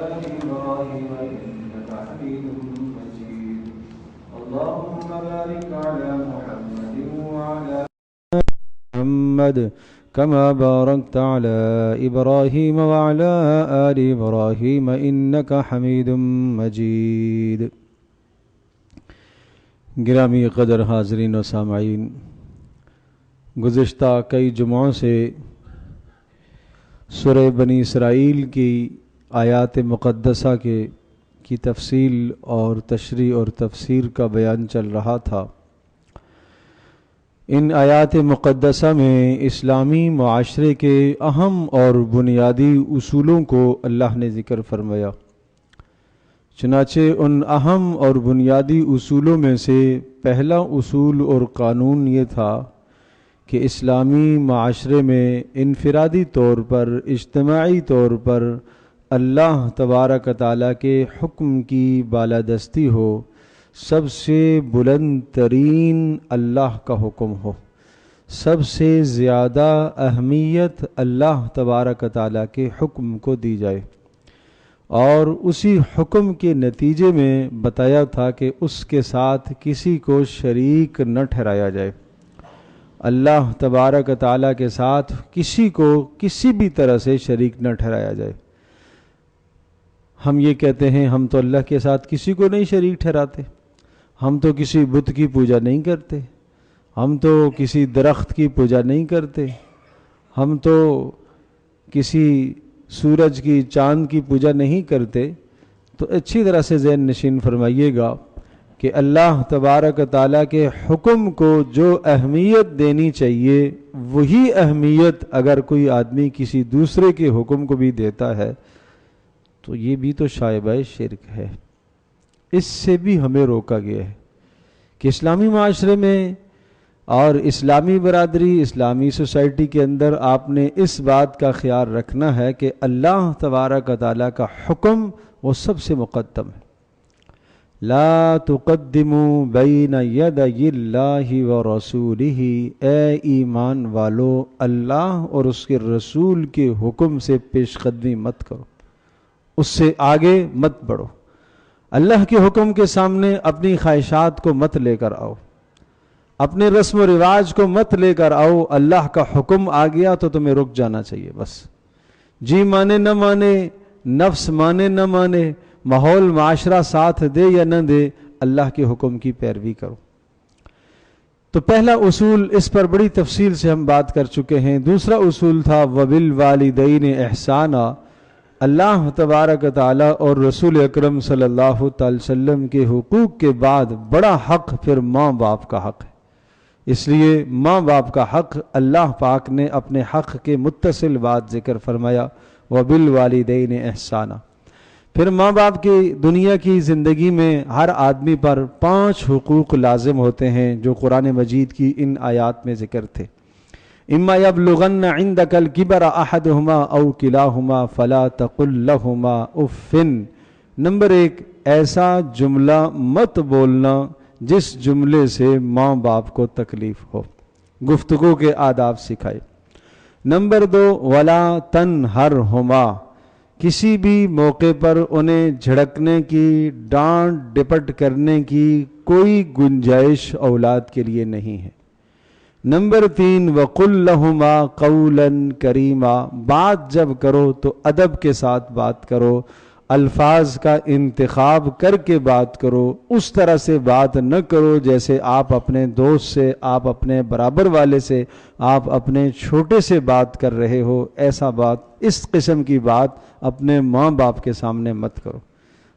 آل إبراهيم إنك حميد مجيد اللهم بارك على محمد وعلى محمد كما باركت على إبراهيم وعلى آل إبراهيم إنك حميد مجيد. گرامی قدر حاضرین و سامعین، گزشتہ کئی جمعوں سے سورہ بنی اسرائیل کی آیات مقدسہ کی تفصیل اور تشریح اور تفسیر کا بیان چل رہا تھا. ان آیات مقدسہ میں اسلامی معاشرے کے اہم اور بنیادی اصولوں کو اللہ نے ذکر فرمایا. چنانچہ ان اہم اور بنیادی اصولوں میں سے پہلا اصول اور قانون یہ تھا کہ اسلامی معاشرے میں انفرادی طور پر، اجتماعی طور پر اللہ تبارک تعالیٰ کے حکم کی بالادستی ہو. سب سے بلند ترین اللہ کا حکم ہو، سب سے زیادہ اہمیت اللہ تبارک تعالیٰ کے حکم کو دی جائے، اور اسی حکم کے نتیجے میں بتایا تھا کہ اس کے ساتھ کسی کو شریک نہ ٹھہرایا جائے. اللہ تبارک تعالیٰ کے ساتھ کسی کو کسی بھی طرح سے شریک نہ ٹھہرایا جائے. ہم یہ کہتے ہیں ہم تو اللہ کے ساتھ کسی کو نہیں شریک ٹھہراتے، ہم تو کسی بت کی پوجا نہیں کرتے، ہم تو کسی درخت کی پوجا نہیں کرتے، ہم تو کسی سورج کی چاند کی پوجا نہیں کرتے. تو اچھی طرح سے ذہن نشین فرمائیے گا کہ اللہ تبارک تعالیٰ کے حکم کو جو اہمیت دینی چاہیے وہی اہمیت اگر کوئی آدمی کسی دوسرے کے حکم کو بھی دیتا ہے تو یہ بھی تو شائبہ شرک ہے. اس سے بھی ہمیں روکا گیا ہے کہ اسلامی معاشرے میں اور اسلامی برادری، اسلامی سوسائٹی کے اندر آپ نے اس بات کا خیال رکھنا ہے کہ اللہ تبارک تعالیٰ کا حکم وہ سب سے مقدم ہے. لا تقدموا بین یدی اللہ ورسولہ، اے ایمان والو اللہ اور اس کے رسول کے حکم سے پیش قدمی مت کرو، اس سے آگے مت بڑھو. اللہ کے حکم کے سامنے اپنی خواہشات کو مت لے کر آؤ، اپنے رسم و رواج کو مت لے کر آؤ. اللہ کا حکم آ گیا تو تمہیں رک جانا چاہیے. بس جی مانے نہ مانے، نفس مانے نہ مانے، ماحول معاشرہ ساتھ دے یا نہ دے، اللہ کے حکم کی پیروی کرو. تو پہلا اصول اس پر بڑی تفصیل سے ہم بات کر چکے ہیں. دوسرا اصول تھا وَبِالْوَالِدَيْنِ احسانا. اللہ تبارک تعالیٰ اور رسول اکرم صلی اللہ تعالی وسلم کے حقوق کے بعد بڑا حق پھر ماں باپ کا حق ہے. اس لیے ماں باپ کا حق اللہ پاک نے اپنے حق کے متصل بات ذکر فرمایا وَبِالْوَالِدَيْنِ احسانا. پھر ماں باپ کی دنیا کی زندگی میں ہر آدمی پر 5 حقوق لازم ہوتے ہیں جو قرآن مجید کی ان آیات میں ذکر تھے. اما یبلغن عندک الکبر احدہما او کلاہما فلا تقل لہما اف. نمبر 1، ایسا جملہ مت بولنا جس جملے سے ماں باپ کو تکلیف ہو. گفتگو کے آداب سکھائے. نمبر 2، ولا تنہرہما. کسی بھی موقع پر انہیں جھڑکنے کی، ڈانٹ ڈپٹ کرنے کی کوئی گنجائش اولاد کے لیے نہیں ہے. نمبر 3، وَقُلْ لَهُمَا قَوْلًا كَرِيمًا. بات جب کرو تو ادب کے ساتھ بات کرو، الفاظ کا انتخاب کر کے بات کرو. اس طرح سے بات نہ کرو جیسے آپ اپنے دوست سے، آپ اپنے برابر والے سے، آپ اپنے چھوٹے سے بات کر رہے ہو. ایسا بات، اس قسم کی بات اپنے ماں باپ کے سامنے مت کرو.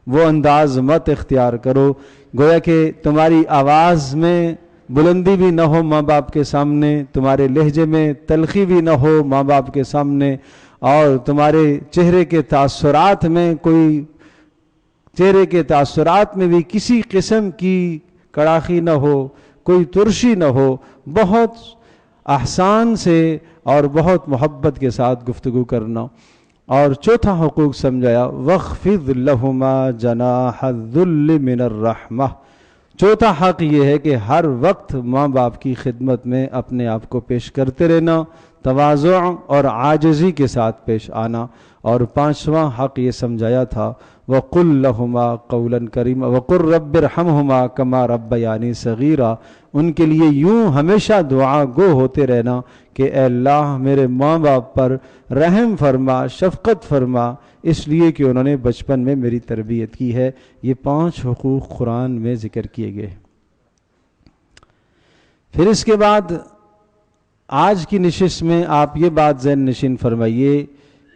وہ انداز مت اختیار کرو گویا کہ تمہاری آواز میں بلندی بھی نہ ہو ماں باپ کے سامنے، تمہارے لہجے میں تلخی بھی نہ ہو ماں باپ کے سامنے، اور تمہارے چہرے کے تاثرات میں بھی کسی قسم کی کڑاخی نہ ہو، کوئی ترشی نہ ہو. بہت احسان سے اور بہت محبت کے ساتھ گفتگو کرنا. اور چوتھا حقوق سمجھایا وَاخْفِضْ لَهُمَا جَنَاحَ الذُّلِّ مِنَ الرَّحْمَةِ. چوتھا حق یہ ہے کہ ہر وقت ماں باپ کی خدمت میں اپنے آپ کو پیش کرتے رہنا تواضع اور عاجزی کے ساتھ پیش آنا، اور پانچواں حق یہ سمجھایا تھا وَقُلْ لَهُمَا قَوْلًا كَرِيمًا وَقُلْ رَبِّ ارْحَمْهُمَا كَمَا رَبَّيَانِي صَغِيرًا، ان کے لیے یوں ہمیشہ دعا گو ہوتے رہنا کہ اے اللہ میرے ماں باپ پر رحم فرما، شفقت فرما، اس لیے کہ انہوں نے بچپن میں میری تربیت کی ہے۔ یہ 5 حقوق قرآن میں ذکر کیے گئے۔ پھر اس کے بعد آج کی نشست میں آپ یہ بات ذہن نشین فرمائیے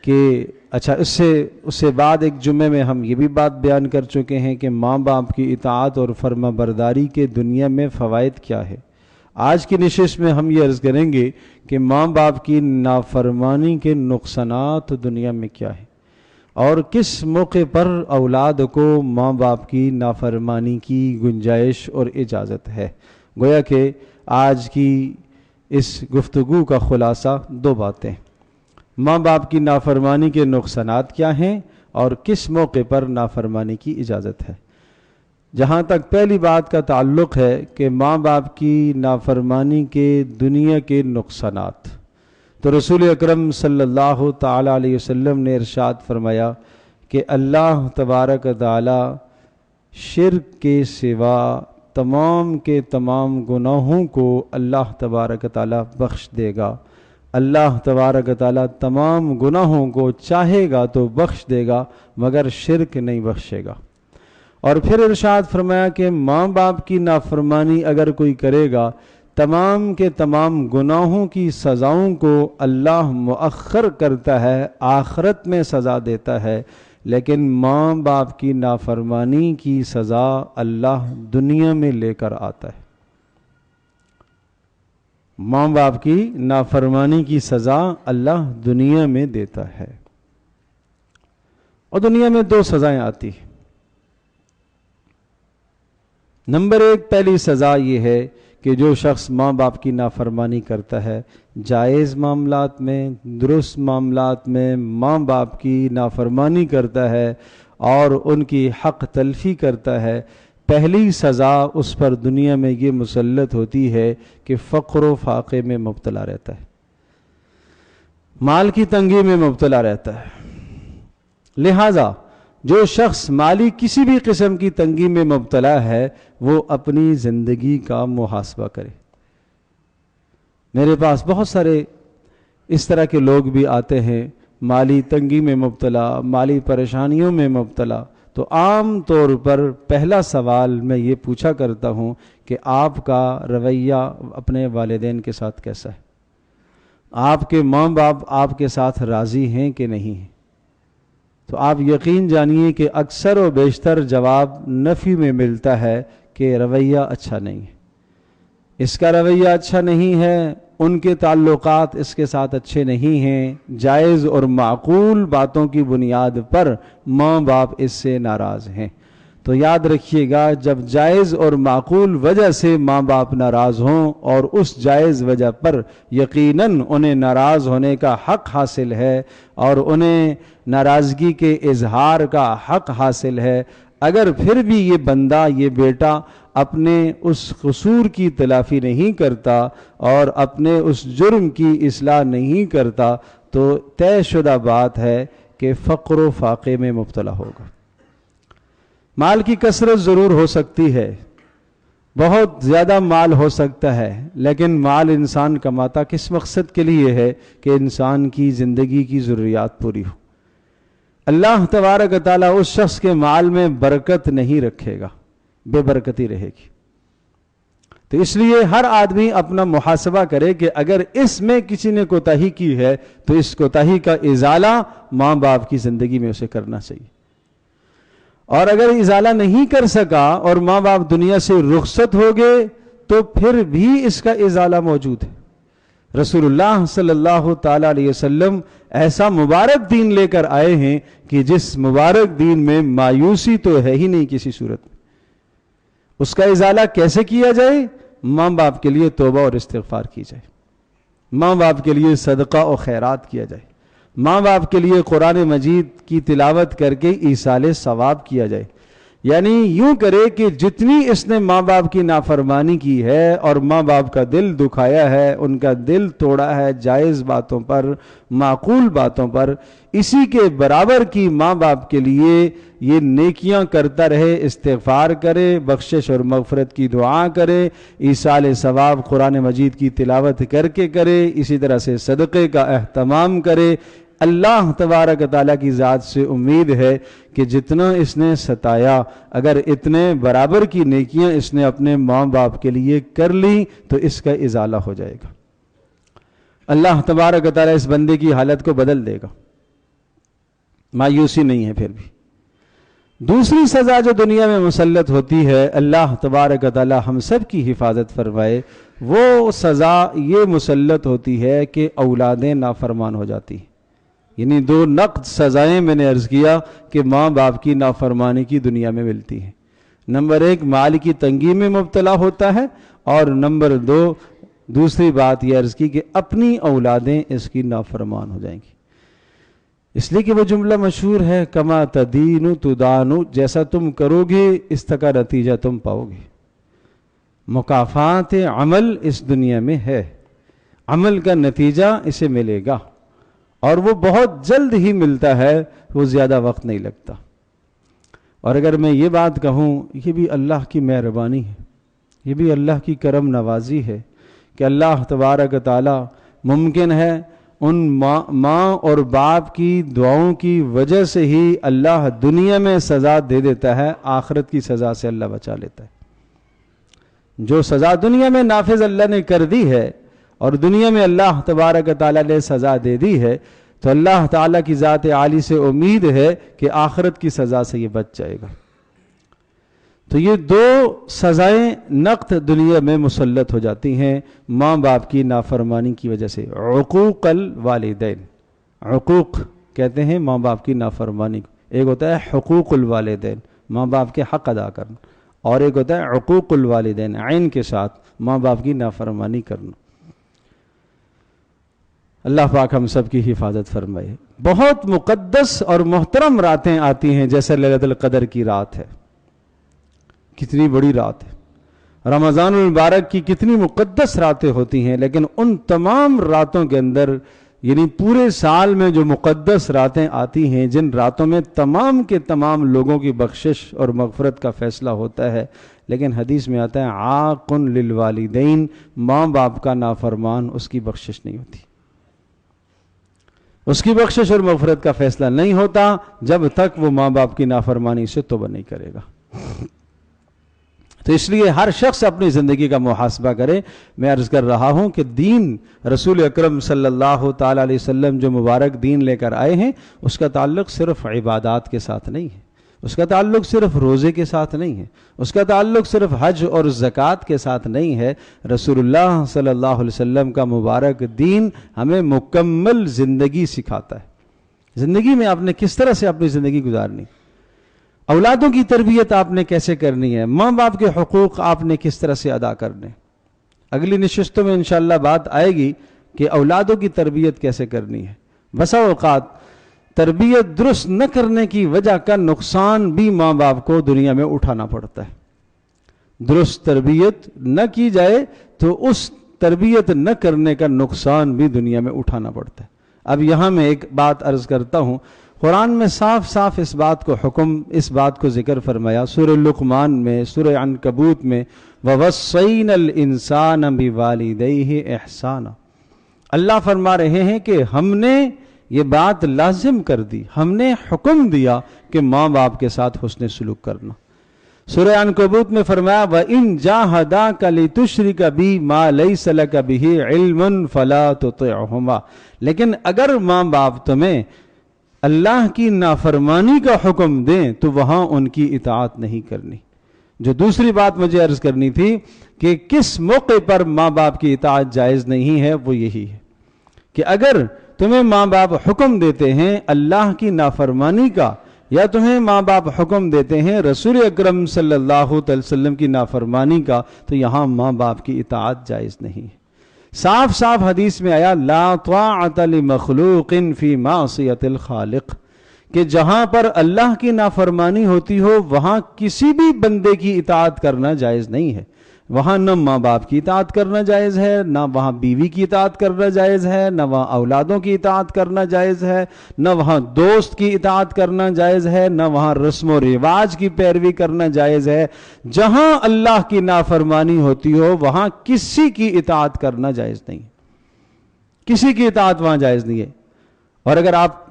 کہ اچھا اس سے بعد ایک جمعے میں ہم یہ بھی بات بیان کر چکے ہیں کہ ماں باپ کی اطاعت اور فرما برداری کے دنیا میں فوائد کیا ہے۔ آج کی نشست میں ہم یہ عرض کریں گے کہ ماں باپ کی نافرمانی کے نقصانات دنیا میں کیا ہے، اور کس موقع پر اولاد کو ماں باپ کی نافرمانی کی گنجائش اور اجازت ہے۔ گویا کہ آج کی اس گفتگو کا خلاصہ 2 باتیں، ماں باپ کی نافرمانی کے نقصانات کیا ہیں اور کس موقع پر نافرمانی کی اجازت ہے۔ جہاں تک پہلی بات کا تعلق ہے کہ ماں باپ کی نافرمانی کے دنیا کے نقصانات، تو رسول اکرم صلی اللہ تعالی علیہ وسلم نے ارشاد فرمایا کہ اللہ تبارک تعالی شرک کے سوا تمام کے تمام گناہوں کو اللہ تبارک تعالی بخش دے گا۔ اللہ تبارک تعالی تمام گناہوں کو چاہے گا تو بخش دے گا، مگر شرک نہیں بخشے گا۔ اور پھر ارشاد فرمایا کہ ماں باپ کی نافرمانی اگر کوئی کرے گا، تمام کے تمام گناہوں کی سزاؤں کو اللہ مؤخر کرتا ہے، آخرت میں سزا دیتا ہے، لیکن ماں باپ کی نافرمانی کی سزا اللہ دنیا میں لے کر آتا ہے۔ ماں باپ کی نافرمانی کی سزا اللہ دنیا میں دیتا ہے، اور دنیا میں 2 سزائیں آتی ہیں۔ نمبر 1 پہلی سزا یہ ہے کہ جو شخص ماں باپ کی نافرمانی کرتا ہے، جائز معاملات میں، درست معاملات میں ماں باپ کی نافرمانی کرتا ہے اور ان کی حق تلفی کرتا ہے، پہلی سزا اس پر دنیا میں یہ مسلط ہوتی ہے کہ فقر و فاقے میں مبتلا رہتا ہے، مال کی تنگی میں مبتلا رہتا ہے۔ لہذا جو شخص مالی کسی بھی قسم کی تنگی میں مبتلا ہے، وہ اپنی زندگی کا محاسبہ کرے۔ میرے پاس بہت سارے اس طرح کے لوگ بھی آتے ہیں، مالی تنگی میں مبتلا، مالی پریشانیوں میں مبتلا، تو عام طور پر پہلا سوال میں یہ پوچھا کرتا ہوں کہ آپ کا رویہ اپنے والدین کے ساتھ کیسا ہے؟ آپ کے ماں باپ آپ کے ساتھ راضی ہیں کہ نہیں ہیں؟ تو آپ یقین جانیے کہ اکثر و بیشتر جواب نفی میں ملتا ہے کہ رویہ اچھا نہیں ہے، اس کا رویہ اچھا نہیں ہے، ان کے تعلقات اس کے ساتھ اچھے نہیں ہیں، جائز اور معقول باتوں کی بنیاد پر ماں باپ اس سے ناراض ہیں۔ تو یاد رکھیے گا، جب جائز اور معقول وجہ سے ماں باپ ناراض ہوں اور اس جائز وجہ پر یقیناً انہیں ناراض ہونے کا حق حاصل ہے اور انہیں ناراضگی کے اظہار کا حق حاصل ہے، اگر پھر بھی یہ بندہ، یہ بیٹا اپنے اس قصور کی تلافی نہیں کرتا اور اپنے اس جرم کی اصلاح نہیں کرتا، تو طے شدہ بات ہے کہ فقر و فاقے میں مبتلا ہوگا۔ مال کی کثرت ضرور ہو سکتی ہے، بہت زیادہ مال ہو سکتا ہے، لیکن مال انسان کماتا کس مقصد کے لیے ہے؟ کہ انسان کی زندگی کی ضروریات پوری ہو۔ اللہ تبارک تعالیٰ اس شخص کے مال میں برکت نہیں رکھے گا، بے برکتی رہے گی۔ تو اس لیے ہر آدمی اپنا محاسبہ کرے کہ اگر اس میں کسی نے کوتاہی کی ہے تو اس کوتاہی کا ازالہ ماں باپ کی زندگی میں اسے کرنا چاہیے، اور اگر ازالہ نہیں کر سکا اور ماں باپ دنیا سے رخصت ہو گئے تو پھر بھی اس کا ازالہ موجود ہے۔ رسول اللہ صلی اللہ تعالی علیہ وسلم ایسا مبارک دین لے کر آئے ہیں کہ جس مبارک دین میں مایوسی تو ہے ہی نہیں کسی صورت میں۔ اس کا ازالہ کیسے کیا جائے؟ ماں باپ کے لیے توبہ اور استغفار کی جائے، ماں باپ کے لیے صدقہ و خیرات کیا جائے، ماں باپ کے لیے قرآن مجید کی تلاوت کر کے ایصال ثواب کیا جائے۔ یعنی یوں کرے کہ جتنی اس نے ماں باپ کی نافرمانی کی ہے اور ماں باپ کا دل دکھایا ہے، ان کا دل توڑا ہے جائز باتوں پر، معقول باتوں پر، اسی کے برابر کی ماں باپ کے لیے یہ نیکیاں کرتا رہے، استغفار کرے، بخشش اور مغفرت کی دعا کرے، ایصال ثواب قرآن مجید کی تلاوت کر کے کرے، اسی طرح سے صدقے کا اہتمام کرے۔ اللہ تبارک تعالیٰ کی ذات سے امید ہے کہ جتنا اس نے ستایا، اگر اتنے برابر کی نیکیاں اس نے اپنے ماں باپ کے لیے کر لی تو اس کا ازالہ ہو جائے گا۔ اللہ تبارک تعالیٰ اس بندے کی حالت کو بدل دے گا، مایوسی نہیں ہے۔ پھر بھی دوسری سزا جو دنیا میں مسلط ہوتی ہے، اللہ تبارک تعالیٰ ہم سب کی حفاظت فرمائے، وہ سزا یہ مسلط ہوتی ہے کہ اولادیں نافرمان ہو جاتی ہیں۔ یعنی دو نقد سزائیں میں نے عرض کیا کہ ماں باپ کی نافرمانی کی دنیا میں ملتی ہیں۔ نمبر ایک، مال کی تنگی میں مبتلا ہوتا ہے، اور نمبر دو، دوسری بات یہ عرض کی کہ اپنی اولادیں اس کی نافرمان ہو جائیں گی۔ اس لیے کہ وہ جملہ مشہور ہے، کما تدین تدان، جیسا تم کرو گے اس کا نتیجہ تم پاؤ گے۔ مکافات عمل اس دنیا میں ہے، عمل کا نتیجہ اسے ملے گا، اور وہ بہت جلد ہی ملتا ہے، وہ زیادہ وقت نہیں لگتا۔ اور اگر میں یہ بات کہوں، یہ بھی اللہ کی مہربانی ہے، یہ بھی اللہ کی کرم نوازی ہے کہ اللہ تبارک تعالی ممکن ہے ان ماں اور باپ کی دعاؤں کی وجہ سے ہی اللہ دنیا میں سزا دے دیتا ہے، آخرت کی سزا سے اللہ بچا لیتا ہے۔ جو سزا دنیا میں نافذ اللہ نے کر دی ہے اور دنیا میں اللہ تبارک تعالیٰ نے سزا دے دی ہے، تو اللہ تعالیٰ کی ذات عالی سے امید ہے کہ آخرت کی سزا سے یہ بچ جائے گا۔ تو یہ دو سزائیں نقد دنیا میں مسلط ہو جاتی ہیں ماں باپ کی نافرمانی کی وجہ سے۔ عقوق الوالدین، عقوق کہتے ہیں ماں باپ کی نافرمانی کو۔ ایک ہوتا ہے حقوق الوالدین، ماں باپ کے حق ادا کرنا، اور ایک ہوتا ہے عقوق الوالدین، عین کے ساتھ ماں باپ کی نافرمانی کرنا۔ اللہ پاک ہم سب کی حفاظت فرمائے۔ بہت مقدس اور محترم راتیں آتی ہیں، جیسے لیلۃ القدر کی رات ہے، کتنی بڑی رات ہے۔ رمضان المبارک کی کتنی مقدس راتیں ہوتی ہیں، لیکن ان تمام راتوں کے اندر، یعنی پورے سال میں جو مقدس راتیں آتی ہیں، جن راتوں میں تمام کے تمام لوگوں کی بخشش اور مغفرت کا فیصلہ ہوتا ہے، لیکن حدیث میں آتا ہے عاق للوالدین، ماں باپ کا نافرمان، اس کی بخشش نہیں ہوتی، اس کی بخشش اور مغفرت کا فیصلہ نہیں ہوتا جب تک وہ ماں باپ کی نافرمانی سے توبہ نہیں کرے گا۔ تو اس لیے ہر شخص اپنی زندگی کا محاسبہ کرے۔ میں عرض کر رہا ہوں کہ دین رسول اکرم صلی اللہ تعالی علیہ وسلم جو مبارک دین لے کر آئے ہیں، اس کا تعلق صرف عبادات کے ساتھ نہیں ہے، اس کا تعلق صرف روزے کے ساتھ نہیں ہے، اس کا تعلق صرف حج اور زکوٰۃ کے ساتھ نہیں ہے۔ رسول اللہ صلی اللہ علیہ وسلم کا مبارک دین ہمیں مکمل زندگی سکھاتا ہے۔ زندگی میں آپ نے کس طرح سے اپنی زندگی گزارنی، اولادوں کی تربیت آپ نے کیسے کرنی ہے، ماں باپ کے حقوق آپ نے کس طرح سے ادا کرنے۔ اگلی نشستوں میں انشاءاللہ بات آئے گی کہ اولادوں کی تربیت کیسے کرنی ہے۔ بسا اوقات تربیت درست نہ کرنے کی وجہ کا نقصان بھی ماں باپ کو دنیا میں اٹھانا پڑتا ہے۔ درست تربیت نہ کی جائے تو اس تربیت نہ کرنے کا نقصان بھی دنیا میں اٹھانا پڑتا ہے۔ اب یہاں میں ایک بات عرض کرتا ہوں، قرآن میں صاف صاف اس بات کو حکم، اس بات کو ذکر فرمایا سورہ لقمان میں، سورہ عنکبوت میں، وَوَصَّيْنَا الْإِنسَانَ بِوَالِدَيْهِ إِحْسَانًا۔ اللہ فرما رہے ہیں کہ ہم نے یہ بات لازم کر دی، ہم نے حکم دیا کہ ماں باپ کے ساتھ حسن سلوک کرنا۔ سورہ عنکبوت میں فرمایا وَإِن جَاهَدَاكَ لِتُشْرِكَ بِي مَا لَيْسَ لَكَ بِهِ عِلْمٌ فَلَا تُطِعْهُمَا، لیکن اگر ماں باپ تمہیں اللہ کی نافرمانی کا حکم دیں تو وہاں ان کی اطاعت نہیں کرنی۔ جو دوسری بات مجھے عرض کرنی تھی کہ کس موقع پر ماں باپ کی اطاعت جائز نہیں ہے، وہ یہی ہے کہ اگر تمہیں ماں باپ حکم دیتے ہیں اللہ کی نافرمانی کا، یا تمہیں ماں باپ حکم دیتے ہیں رسول اکرم صلی اللہ علیہ وسلم کی نافرمانی کا، تو یہاں ماں باپ کی اطاعت جائز نہیں ہے۔ صاف صاف حدیث میں آیا لا طاعت لمخلوق فی معصیت الخالق، کہ جہاں پر اللہ کی نافرمانی ہوتی ہو وہاں کسی بھی بندے کی اطاعت کرنا جائز نہیں ہے. وہاں نہ ماں باپ کی اطاعت کرنا جائز ہے، نہ وہاں بیوی کی اطاعت کرنا جائز ہے، نہ وہاں اولادوں کی اطاعت کرنا جائز ہے، نہ وہاں دوست کی اطاعت کرنا جائز ہے، نہ وہاں رسم و رواج کی پیروی کرنا جائز ہے. جہاں اللہ کی نافرمانی ہوتی ہو وہاں کسی کی اطاعت کرنا جائز نہیں، کسی کی اطاعت وہاں جائز نہیں ہے. اور اگر آپ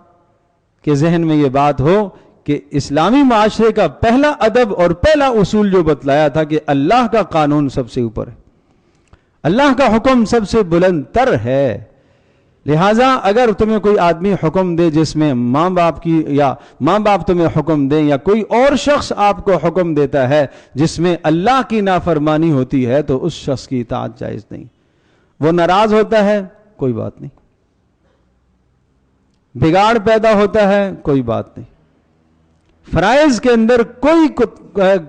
کے ذہن میں یہ بات ہو کہ اسلامی معاشرے کا پہلا ادب اور پہلا اصول جو بتلایا تھا کہ اللہ کا قانون سب سے اوپر ہے، اللہ کا حکم سب سے بلند تر ہے، لہٰذا اگر تمہیں کوئی آدمی حکم دے جس میں ماں باپ کی، یا ماں باپ تمہیں حکم دیں، یا کوئی اور شخص آپ کو حکم دیتا ہے جس میں اللہ کی نافرمانی ہوتی ہے، تو اس شخص کی اطاعت جائز نہیں. وہ ناراض ہوتا ہے کوئی بات نہیں، بگاڑ پیدا ہوتا ہے کوئی بات نہیں، فرائض کے اندر کوئی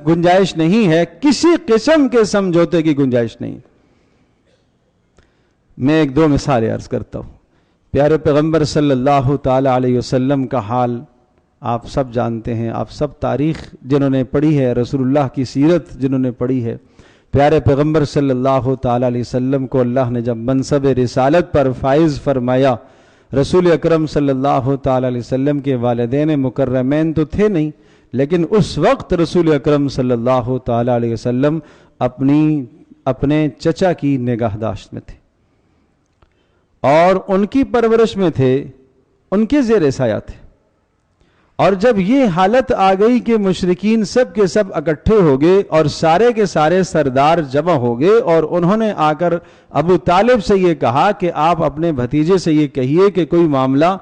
گنجائش نہیں ہے، کسی قسم کے سمجھوتے کی گنجائش نہیں. میں ایک دو مثالیں عرض کرتا ہوں. پیارے پیغمبر صلی اللہ تعالی علیہ وسلم کا حال آپ سب جانتے ہیں، آپ سب تاریخ جنہوں نے پڑھی ہے، رسول اللہ کی سیرت جنہوں نے پڑھی ہے، پیارے پیغمبر صلی اللہ تعالی علیہ وسلم کو اللہ نے جب منصب رسالت پر فائز فرمایا، رسول اکرم صلی اللہ تعالی علیہ وسلم کے والدین مکرمین تو تھے نہیں، لیکن اس وقت رسول اکرم صلی اللہ تعالی علیہ وسلم اپنے چچا کی نگہداشت میں تھے اور ان کی پرورش میں تھے، ان کے زیر سایہ تھے. اور جب یہ حالت آ گئی کہ مشرکین سب کے سب اکٹھے ہو گئے اور سارے کے سارے سردار جمع ہو گئے، اور انہوں نے آ کر ابو طالب سے یہ کہا کہ آپ اپنے بھتیجے سے یہ کہیے کہ کوئی معاملہ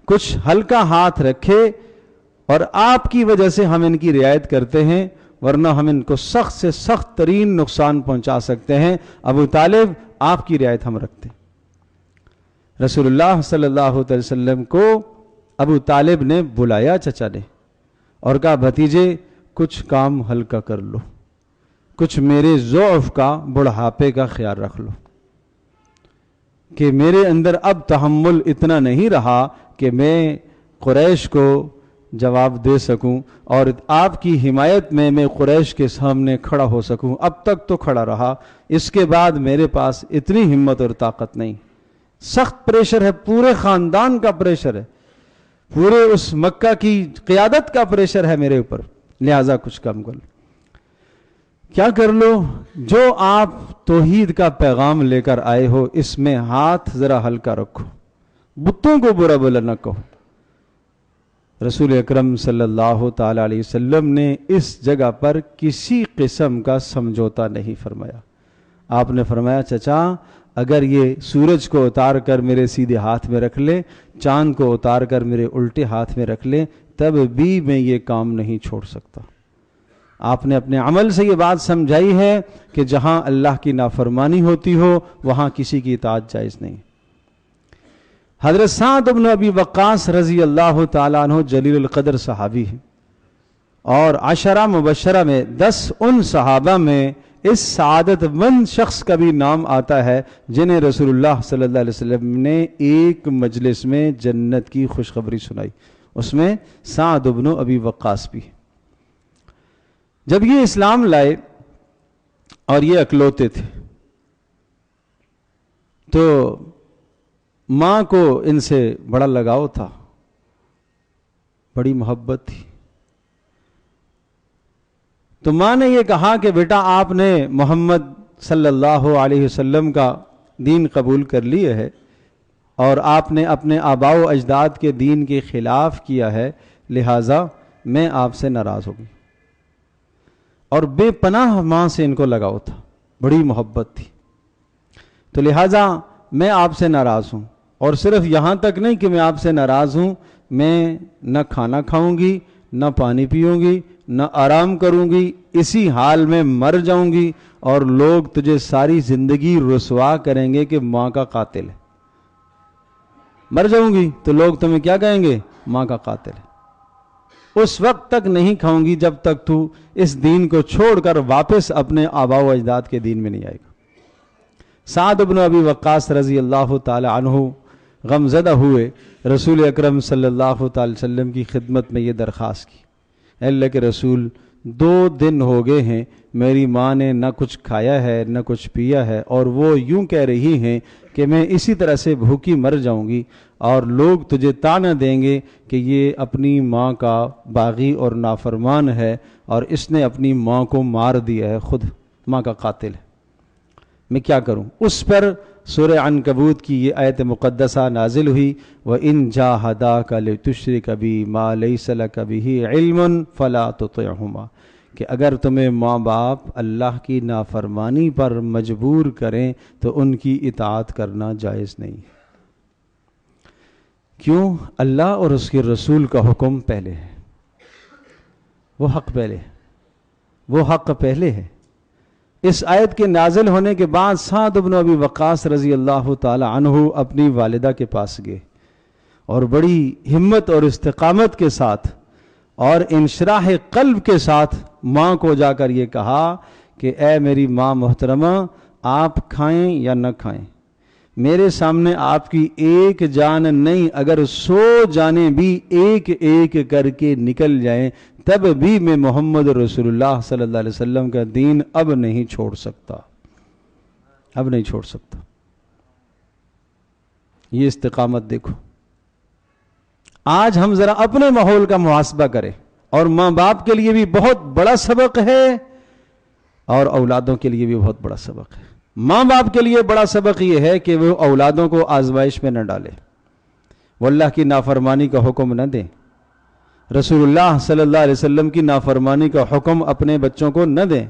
کچھ ہلکا ہاتھ رکھے، اور آپ کی وجہ سے ہم ان کی رعایت کرتے ہیں ورنہ ہم ان کو سخت سے سخت ترین نقصان پہنچا سکتے ہیں. ابو طالب آپ کی رعایت ہم رکھتے ہیں. رسول اللہ صلی اللہ علیہ وسلم کو ابو طالب نے بلایا چچا نے اور کہا بھتیجے کچھ کام ہلکا کر لو، کچھ میرے ضعف کا، بڑھاپے کا خیال رکھ لو کہ میرے اندر اب تحمل اتنا نہیں رہا کہ میں قریش کو جواب دے سکوں اور آپ کی حمایت میں قریش کے سامنے کھڑا ہو سکوں. اب تک تو کھڑا رہا، اس کے بعد میرے پاس اتنی ہمت اور طاقت نہیں. سخت پریشر ہے، پورے خاندان کا پریشر ہے، پورے اس مکہ کی قیادت کا پریشر ہے میرے اوپر، لہٰذا کچھ کم کر لو. کیا کر لو؟ جو آپ توحید کا پیغام لے کر آئے ہو اس میں ہاتھ ذرا ہلکا رکھو، بتوں کو برا بلا نہ کہو. رسول اکرم صلی اللہ تعالی علیہ وسلم نے اس جگہ پر کسی قسم کا سمجھوتا نہیں فرمایا. آپ نے فرمایا چچا اگر یہ سورج کو اتار کر میرے سیدھے ہاتھ میں رکھ لے، چاند کو اتار کر میرے الٹے ہاتھ میں رکھ لے، تب بھی میں یہ کام نہیں چھوڑ سکتا. آپ نے اپنے عمل سے یہ بات سمجھائی ہے کہ جہاں اللہ کی نافرمانی ہوتی ہو وہاں کسی کی اطاعت جائز نہیں. حضرت سعد بن ابی وقاص رضی اللہ تعالیٰ عنہ جلیل القدر صحابی ہیں، اور عشرہ مبشرہ میں 10 ان صحابہ میں اس سعادت مند شخص کا بھی نام آتا ہے جنہیں رسول اللہ صلی اللہ علیہ وسلم نے ایک مجلس میں جنت کی خوشخبری سنائی. اس میں سعد بن ابی وقاص بھی. جب یہ اسلام لائے اور یہ اکلوتے تھے تو ماں کو ان سے بڑا لگاؤ تھا، بڑی محبت تھی. تو ماں نے یہ کہا کہ بیٹا آپ نے محمد صلی اللہ علیہ وسلم کا دین قبول کر لیا ہے اور آپ نے اپنے آباء و اجداد کے دین کے خلاف کیا ہے، لہٰذا میں آپ سے ناراض ہو گئی. اور بے پناہ ماں سے ان کو لگاؤ تھا، بڑی محبت تھی، تو لہٰذا میں آپ سے ناراض ہوں. اور صرف یہاں تک نہیں کہ میں آپ سے ناراض ہوں، میں نہ کھانا کھاؤں گی، نہ پانی پیوں گی، نہ آرام کروں گی، اسی حال میں مر جاؤں گی اور لوگ تجھے ساری زندگی رسوا کریں گے کہ ماں کا قاتل ہے. مر جاؤں گی تو لوگ تمہیں کیا کہیں گے؟ ماں کا قاتل ہے. اس وقت تک نہیں کھاؤں گی جب تک تو اس دین کو چھوڑ کر واپس اپنے آباء و اجداد کے دین میں نہیں آئے گا. سعد بن ابی وقاص رضی اللہ تعالی عنہ غمزدہ ہوئے، رسول اکرم صلی اللہ تعالی وسلم کی خدمت میں یہ درخواست کی، اے اللہ کے رسول 2 دن ہو گئے ہیں میری ماں نے نہ کچھ کھایا ہے نہ کچھ پیا ہے، اور وہ یوں کہہ رہی ہیں کہ میں اسی طرح سے بھوکی مر جاؤں گی، اور لوگ تجھے طعنہ دیں گے کہ یہ اپنی ماں کا باغی اور نافرمان ہے، اور اس نے اپنی ماں کو مار دیا ہے، خود ماں کا قاتل ہے، میں کیا کروں؟ اس پر سورہ عنکبوت کی یہ آیت مقدسہ نازل ہوئی، وَإِن جَاهَدَاكَ لِتُشْرِكَ بِي مَا لَيْسَ لَكَ بِهِ عِلْمٌ فَلَا تُطِعْهُمَا، کہ اگر تمہیں ماں باپ اللہ کی نافرمانی پر مجبور کریں تو ان کی اطاعت کرنا جائز نہیں۔ کیوں؟ اللہ اور اس کے رسول کا حکم پہلے ہے، وہ حق پہلے ہے، وہ حق پہلے ہے۔ اس آیت کے نازل ہونے کے بعد سعد بن ابی وقاص رضی اللہ تعالی عنہ اپنی والدہ کے پاس گئے اور بڑی ہمت اور استقامت کے ساتھ اور انشراح قلب کے ساتھ ماں کو جا کر یہ کہا کہ اے میری ماں محترمہ، آپ کھائیں یا نہ کھائیں، میرے سامنے آپ کی ایک جان نہیں، اگر 100 جانیں بھی ایک ایک کر کے نکل جائیں تب بھی میں محمد رسول اللہ صلی اللہ علیہ وسلم کا دین اب نہیں چھوڑ سکتا، اب نہیں چھوڑ سکتا۔ یہ استقامت دیکھو۔ آج ہم ذرا اپنے ماحول کا محاسبہ کریں، اور ماں باپ کے لیے بھی بہت بڑا سبق ہے اور اولادوں کے لیے بھی بہت بڑا سبق ہے۔ ماں باپ کے لیے بڑا سبق یہ ہے کہ وہ اولادوں کو آزمائش میں نہ ڈالے، وہ اللہ کی نافرمانی کا حکم نہ دیں، رسول اللہ صلی اللہ علیہ وسلم کی نافرمانی کا حکم اپنے بچوں کو نہ دیں۔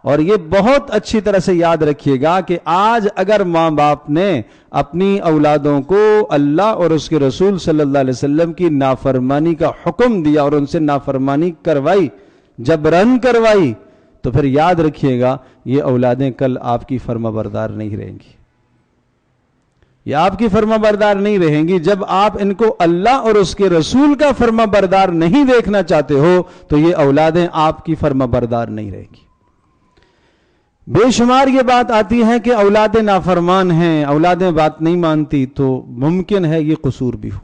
اور یہ بہت اچھی طرح سے یاد رکھیے گا کہ آج اگر ماں باپ نے اپنی اولادوں کو اللہ اور اس کے رسول صلی اللہ علیہ وسلم کی نافرمانی کا حکم دیا اور ان سے نافرمانی کروائی، جبرن کروائی، تو پھر یاد رکھیے گا یہ اولادیں کل آپ کی فرما بردار نہیں رہیں گی، یہ آپ کی فرما بردار نہیں رہیں گی۔ جب آپ ان کو اللہ اور اس کے رسول کا فرما بردار نہیں دیکھنا چاہتے ہو تو یہ اولادیں آپ کی فرما بردار نہیں رہیں گی۔ بے شمار یہ بات آتی ہے کہ اولادیں نافرمان ہیں، اولادیں بات نہیں مانتی، تو ممکن ہے یہ قصور بھی ہو۔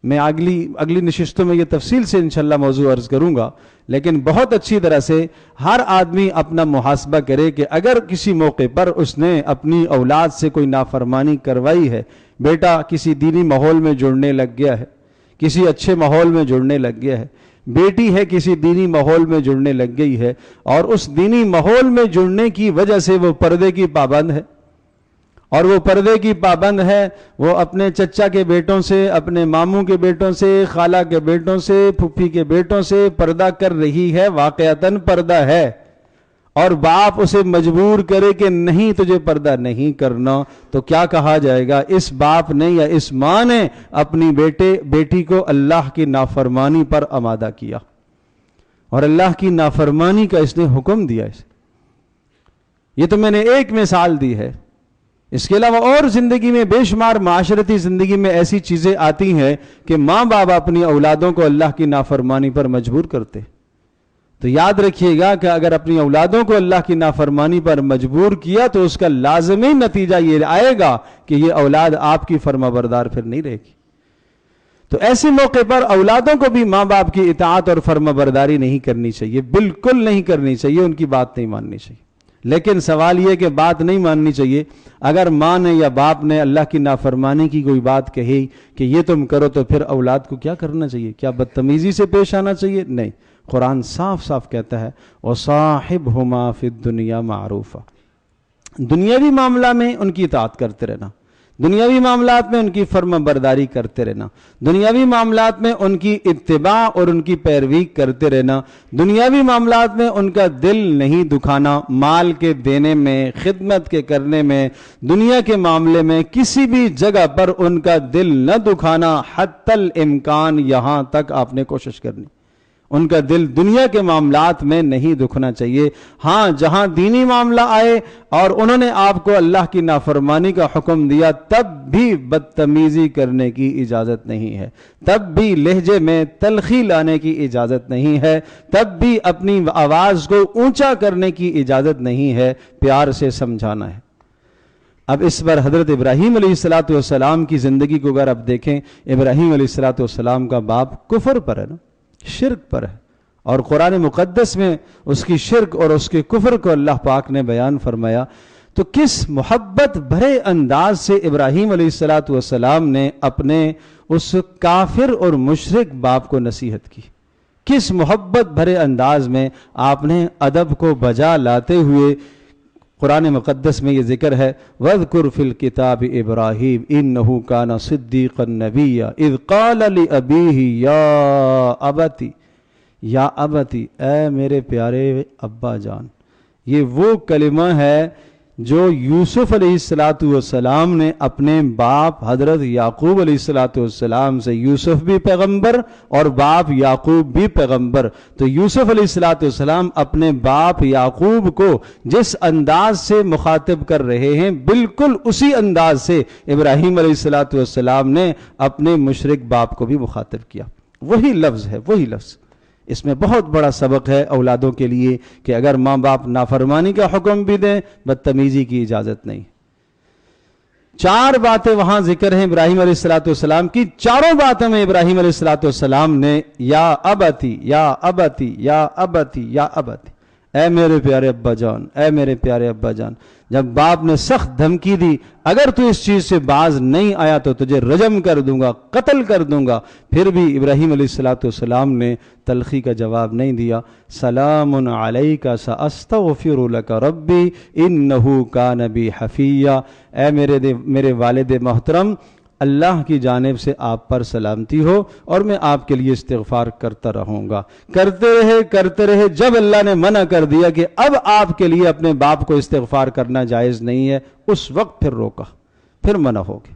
میں اگلی نشستوں میں یہ تفصیل سے انشاءاللہ موضوع عرض کروں گا، لیکن بہت اچھی طرح سے ہر آدمی اپنا محاسبہ کرے کہ اگر کسی موقع پر اس نے اپنی اولاد سے کوئی نافرمانی کروائی ہے، بیٹا کسی دینی ماحول میں جڑنے لگ گیا ہے، کسی اچھے ماحول میں جڑنے لگ گیا ہے، بیٹی ہے کسی دینی ماحول میں جڑنے لگ گئی ہے، اور اس دینی ماحول میں جڑنے کی وجہ سے وہ پردے کی پابند ہے، اور وہ پردے کی پابند ہے، وہ اپنے چچا کے بیٹوں سے، اپنے ماموں کے بیٹوں سے، خالہ کے بیٹوں سے، پھپھی کے بیٹوں سے پردہ کر رہی ہے، واقعتاً پردہ ہے، اور باپ اسے مجبور کرے کہ نہیں تجھے پردہ نہیں کرنا، تو کیا کہا جائے گا؟ اس باپ نے یا اس ماں نے اپنی بیٹی کو اللہ کی نافرمانی پر آمادہ کیا، اور اللہ کی نافرمانی کا اس نے حکم دیا۔ یہ تو میں نے ایک مثال دی ہے، اس کے علاوہ اور زندگی میں بے شمار معاشرتی زندگی میں ایسی چیزیں آتی ہیں کہ ماں باپ اپنی اولادوں کو اللہ کی نافرمانی پر مجبور کرتے۔ تو یاد رکھیے گا کہ اگر اپنی اولادوں کو اللہ کی نافرمانی پر مجبور کیا تو اس کا لازمی نتیجہ یہ آئے گا کہ یہ اولاد آپ کی فرما بردار پھر نہیں رہے گی۔ تو ایسے موقع پر اولادوں کو بھی ماں باپ کی اطاعت اور فرما برداری نہیں کرنی چاہیے، بالکل نہیں کرنی چاہیے، ان کی بات نہیں ماننی چاہیے۔ لیکن سوال یہ کہ بات نہیں ماننی چاہیے، اگر ماں نے یا باپ نے اللہ کی نافرمانی کی کوئی بات کہی کہ یہ تم کرو، تو پھر اولاد کو کیا کرنا چاہیے؟ کیا بدتمیزی سے پیش آنا چاہیے؟ نہیں، قرآن صاف صاف کہتا ہے وَصَاحِبْهُمَا فِي الدُّنْيَا مَعْرُوفًا، دنیاوی معاملہ میں ان کی اطاعت کرتے رہنا، دنیاوی معاملات میں ان کی فرما برداری کرتے رہنا، دنیاوی معاملات میں ان کی اتباع اور ان کی پیروی کرتے رہنا، دنیاوی معاملات میں ان کا دل نہیں دکھانا، مال کے دینے میں، خدمت کے کرنے میں، دنیا کے معاملے میں کسی بھی جگہ پر ان کا دل نہ دکھانا، حتی الامکان یہاں تک آپ نے کوشش کرنی، ان کا دل دنیا کے معاملات میں نہیں دکھنا چاہیے۔ ہاں، جہاں دینی معاملہ آئے اور انہوں نے آپ کو اللہ کی نافرمانی کا حکم دیا، تب بھی بدتمیزی کرنے کی اجازت نہیں ہے، تب بھی لہجے میں تلخی لانے کی اجازت نہیں ہے، تب بھی اپنی آواز کو اونچا کرنے کی اجازت نہیں ہے، پیار سے سمجھانا ہے۔ اب اس پر حضرت ابراہیم علیہ الصلوۃ والسلام کی زندگی کو اگر آپ دیکھیں، ابراہیم علیہ الصلوۃ والسلام کا باپ کفر پر ہے نا، شرک پر ہے، اور قرآن مقدس میں اس کی شرک اور اس کے کفر کو اللہ پاک نے بیان فرمایا. تو کس محبت بھرے انداز سے ابراہیم علیہ الصلوۃ والسلام نے اپنے اس کافر اور مشرک باپ کو نصیحت کی، کس محبت بھرے انداز میں آپ نے ادب کو بجا لاتے ہوئے. قرآن مقدس میں یہ ذکر ہے، وَاذْكُرْ فِي الْكِتَابِ إِبْرَاهِيمَ إِنَّهُ كَانَ صِدِّيقًا نَبِيًّا إِذْ قَالَ لِأَبِيهِ يَا أَبَتِ، یا ابتی، اے میرے پیارے ابا جان. یہ وہ کلمہ ہے جو یوسف علیہ الصلوۃ والسلام نے اپنے باپ حضرت یعقوب علیہ الصلوۃ والسلام سے، یوسف بھی پیغمبر اور باپ یعقوب بھی پیغمبر، تو یوسف علیہ الصلوۃ والسلام اپنے باپ یعقوب کو جس انداز سے مخاطب کر رہے ہیں، بالکل اسی انداز سے ابراہیم علیہ الصلوۃ والسلام نے اپنے مشرک باپ کو بھی مخاطب کیا. وہی لفظ ہے، وہی لفظ. اس میں بہت بڑا سبق ہے اولادوں کے لیے کہ اگر ماں باپ نافرمانی کا حکم بھی دیں، بدتمیزی کی اجازت نہیں. 4 باتیں وہاں ذکر ہیں ابراہیم علیہ الصلوۃ والسلام کی. چاروں باتوں میں ابراہیم علیہ الصلوۃ والسلام نے یا ابتی، یا ابتی، یا ابتی، یا ابتی، اے میرے پیارے ابا جان، اے میرے پیارے ابا جان. جب باپ نے سخت دھمکی دی، اگر تو اس چیز سے باز نہیں آیا تو تجھے رجم کر دوں گا، قتل کر دوں گا، پھر بھی ابراہیم علیہ الصلوۃ والسلام نے تلخی کا جواب نہیں دیا. سلام علیک ساستغفر لک ربی انہ کان بی حفیہ. اے میرے والد محترم، اللہ کی جانب سے آپ پر سلامتی ہو اور میں آپ کے لیے استغفار کرتا رہوں گا. کرتے رہے. جب اللہ نے منع کر دیا کہ اب آپ کے لیے اپنے باپ کو استغفار کرنا جائز نہیں ہے، اس وقت پھر روکا، پھر منع ہو گیا.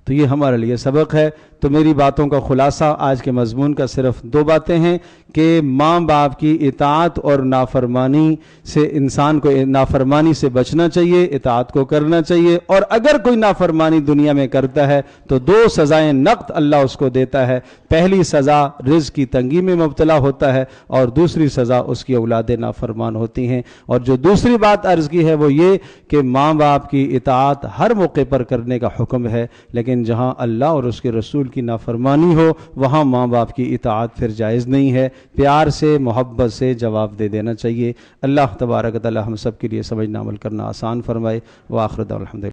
تو یہ ہمارے لیے سبق ہے. تو میری باتوں کا خلاصہ آج کے مضمون کا صرف 2 باتیں ہیں کہ ماں باپ کی اطاعت اور نافرمانی سے، انسان کو نافرمانی سے بچنا چاہیے، اطاعت کو کرنا چاہیے. اور اگر کوئی نافرمانی دنیا میں کرتا ہے تو 2 سزائیں نقد اللہ اس کو دیتا ہے. پہلی سزا رزق کی تنگی میں مبتلا ہوتا ہے، اور دوسری سزا اس کی اولادیں نافرمان ہوتی ہیں. اور جو دوسری بات عرض کی ہے وہ یہ کہ ماں باپ کی اطاعت ہر موقع پر کرنے کا حکم ہے، لیکن جہاں اللہ اور اس کے رسول کی نافرمانی ہو وہاں ماں باپ کی اطاعت پھر جائز نہیں ہے. پیار سے، محبت سے جواب دے دینا چاہیے. اللہ تبارک و تعالی ہم سب کے لیے سمجھنا عمل کرنا آسان فرمائے. وآخر دعوانا الحمدللہ.